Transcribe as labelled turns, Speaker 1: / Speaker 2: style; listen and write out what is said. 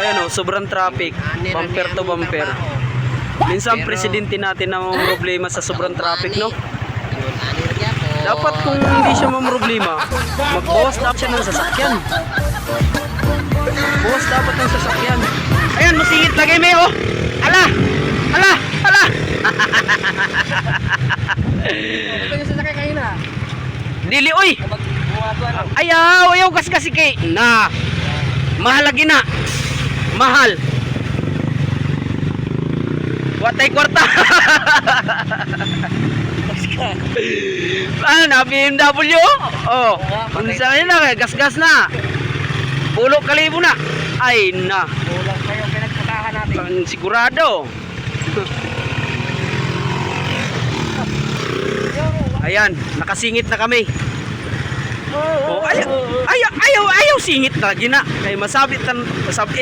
Speaker 1: Ayan o, sobrang traffic. Bumper to bumper. Minsan presidente natin na problema sa sobrang traffic, no? Dapat kung hindi siya mamroblema, magbawas dapat siya ng sasakyan. Bawas dapat ng sasakyan. Ayan, masingit lagi may oh. Ala! Ala! Ala!
Speaker 2: Ito yung sasakay kayo na.
Speaker 1: Dili oy. Ayaw gas kasi kay na. Mahal lagi na. Mahal. Watay kwarta. Ano na BMW? Oh, unsa na gas na. Pulo kalibo na. Ay na.
Speaker 2: Kulang pa yung pinagputahan natin.
Speaker 1: Sigurado. Ayan, nakasingit na kami. Oh, ayaw singit lagi na. Kay masabit